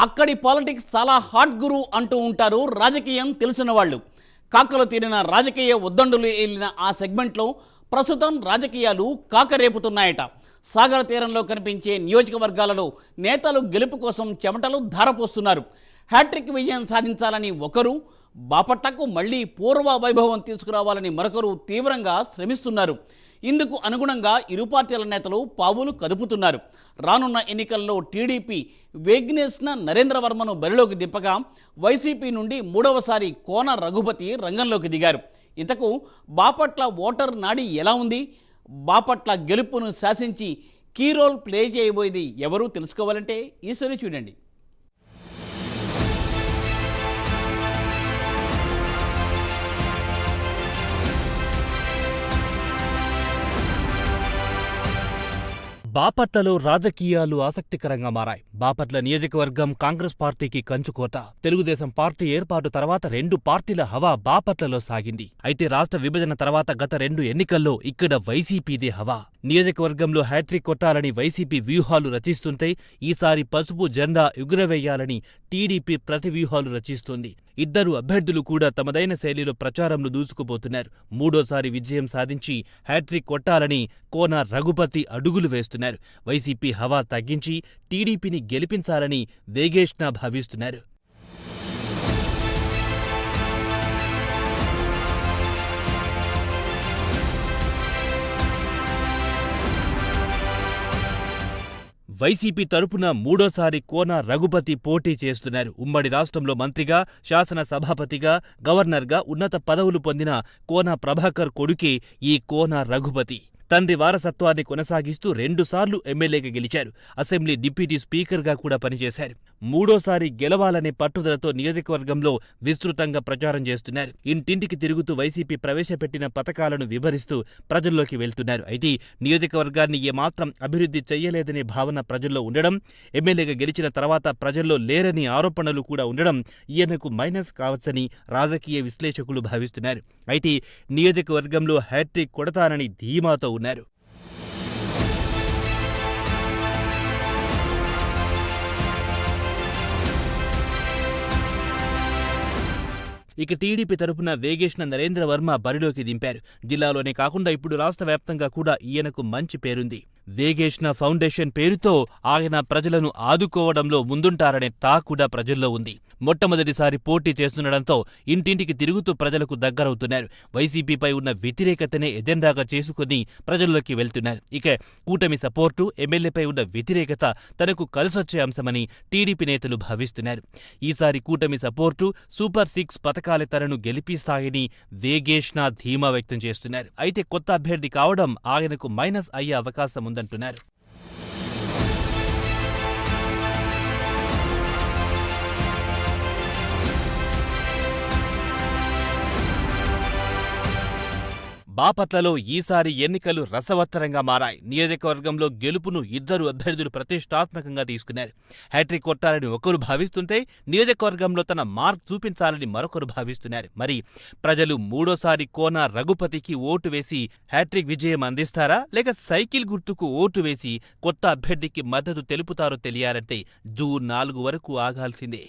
అక్కడి పాలిటిక్స్ చాలా హాట్ గురు అంటూ ఉంటారు రాజకీయం తెలిసిన వాళ్ళు. కాకలు తీరిన రాజకీయ ఉద్దండులు ఏలిన ఆ సెగ్మెంట్లో ప్రస్తుతం రాజకీయాలు కాకరేపుతున్నాయట. సాగర తీరంలో కనిపించే నియోజకవర్గాలలో నేతలు గెలుపు కోసం చెమటలు ధారపోస్తున్నారు. హ్యాట్రిక్ విజయం సాధించాలని ఒకరు, బాపట్లకు మళ్లీ పూర్వ వైభవం తీసుకురావాలని మరొకరు తీవ్రంగా శ్రమిస్తున్నారు. ఇందుకు అనుగుణంగా ఇరు పార్టీల నేతలు పావులు కదుపుతున్నారు. రానున్న ఎన్నికల్లో టీడీపీ వేగ్నేస్న నరేంద్రవర్మను బరిలోకి దింపగా వైసీపీ నుండి మూడవసారి కోన రఘుపతి రంగంలోకి దిగారు. ఇంతకు బాపట్ల ఓటర్ నాడి ఎలా ఉంది? బాపట్ల గెలుపును శాసించి కీ రోల్ ప్లే చేయబోయేది ఎవరు తెలుసుకోవాలంటే ఈసారి చూడండి. బాపట్లలో రాజకీయాలు ఆసక్తికరంగా మారాయి. బాపట్ల నియోజకవర్గం కాంగ్రెస్ పార్టీకి కంచుకోట. తెలుగుదేశం పార్టీ ఏర్పాటు తర్వాత రెండు పార్టీల హవా బాపట్లలో సాగింది. అయితే రాష్ట్ర విభజన తర్వాత గత రెండు ఎన్నికల్లో ఇక్కడ వైసీపీదే హవా. నియోజకవర్గంలో హ్యాట్రిక్ కొట్టాలని వైసీపీ వ్యూహాలు రచిస్తుంటే ఈసారి పసుపు జెండా ఎగురవేయాలని టీడీపీ ప్రతి వ్యూహాలు రచిస్తోంది. ఇద్దరు అభ్యర్థులు కూడా తమదైన శైలిలో ప్రచారంలో దూసుకుపోతున్నారు. మూడోసారి విజయం సాధించి హ్యాట్రిక్ కొట్టాలని కోన రఘుపతి అడుగులు వేస్తున్నారు. వైసీపీ హవా తగ్గించి టీడీపీని గెలిపించాలని వేగేష్ణ భావిస్తున్నారు. వైసీపీ తరపున మూడోసారి కోన రఘుపతి పోటీ చేస్తున్నారు. ఉమ్మడి రాష్ట్రంలో మంత్రిగా, శాసన సభాపతిగా, గవర్నర్గా ఉన్నత పదవులు పొందిన కోన ప్రభాకర్ కొడుకే ఈ కోన రఘుపతి. తండ్రి వారసత్వాన్ని కొనసాగిస్తూ రెండుసార్లు ఎమ్మెల్యేగా గెలిచారు. అసెంబ్లీ డిప్యూటీ స్పీకర్గా కూడా పనిచేశారు. మూడోసారి గెలవాలనే పట్టుదలతో నియోజకవర్గంలో విస్తృతంగా ప్రచారం చేస్తున్నారు. ఇంటింటికి తిరుగుతూ వైసీపీ ప్రవేశపెట్టిన పథకాలను వివరిస్తూ ప్రజల్లోకి వెళ్తున్నారు. అయితే నియోజకవర్గాన్ని ఏమాత్రం అభివృద్ధి చెయ్యలేదనే భావన ప్రజల్లో ఉండడం, ఎమ్మెల్యేగా గెలిచిన తర్వాత ప్రజల్లో లేరని ఆరోపణలు కూడా ఉండడం ఈయనకు మైనస్ కావచ్చని రాజకీయ విశ్లేషకులు భావిస్తున్నారు. అయితే నియోజకవర్గంలో హ్యాట్రిక్ కొడతానని ధీమాతో ఉన్నారు. ఇక టీడీపీ తరపున వేగేష్ణ నరేంద్రవర్మ బరిలోకి దింపారు. జిల్లాలోనే కాకుండా ఇప్పుడు రాష్ట్ర వ్యాప్తంగా కూడా ఈయనకు మంచి పేరుంది. వేగేష్ణ ఫౌండేషన్ పేరుతో ఆయన ప్రజలను ఆదుకోవడంలో ముందుంటారనే టాక్ కూడా ప్రజల్లో ఉంది. మొట్టమొదటిసారి పోటీ చేస్తుండటంతో ఇంటింటికి తిరుగుతూ ప్రజలకు దగ్గరవుతున్నారు. వైసీపీపై ఉన్న వ్యతిరేకతనే ఎజెండాగా చేసుకుని ప్రజల్లోకి వెళ్తున్నారు. ఇక కూటమి సపోర్టు, ఎమ్మెల్యేపై ఉన్న వ్యతిరేకత తనకు కలిసొచ్చే అంశమని టీడీపీ నేతలు భావిస్తున్నారు. ఈసారి కూటమి సపోర్టు, సూపర్ 6 పథకాలే తనను గెలిపిస్తాయని వేగేష్ణ ధీమా వ్యక్తం చేస్తున్నారు. అయితే కొత్త అభ్యర్థి కావడం ఆయనకు మైనస్ అయ్యే అవకాశం ఉందంటున్నారు. బాపట్లలో ఈసారి ఎన్నికలు రసవత్తరంగా మారాయి. నియోజకవర్గంలో గెలుపును ఇద్దరు అభ్యర్థులు ప్రతిష్టాత్మకంగా తీసుకున్నారు. హ్యాట్రిక్ కొట్టాలని ఒకరు భావిస్తుంటే నియోజకవర్గంలో తన మార్క్ చూపించాలని మరొకరు భావిస్తున్నారు. మరి ప్రజలు మూడోసారి కోన రఘుపతికి ఓటు వేసి హ్యాట్రిక్ విజయం అందిస్తారా, లేక సైకిల్ గుర్తుకు ఓటు వేసి కొత్త అభ్యర్థికి మద్దతు తెలుపుతారో తెలియాలంటే జూన్ 4 వరకు ఆగాల్సిందే.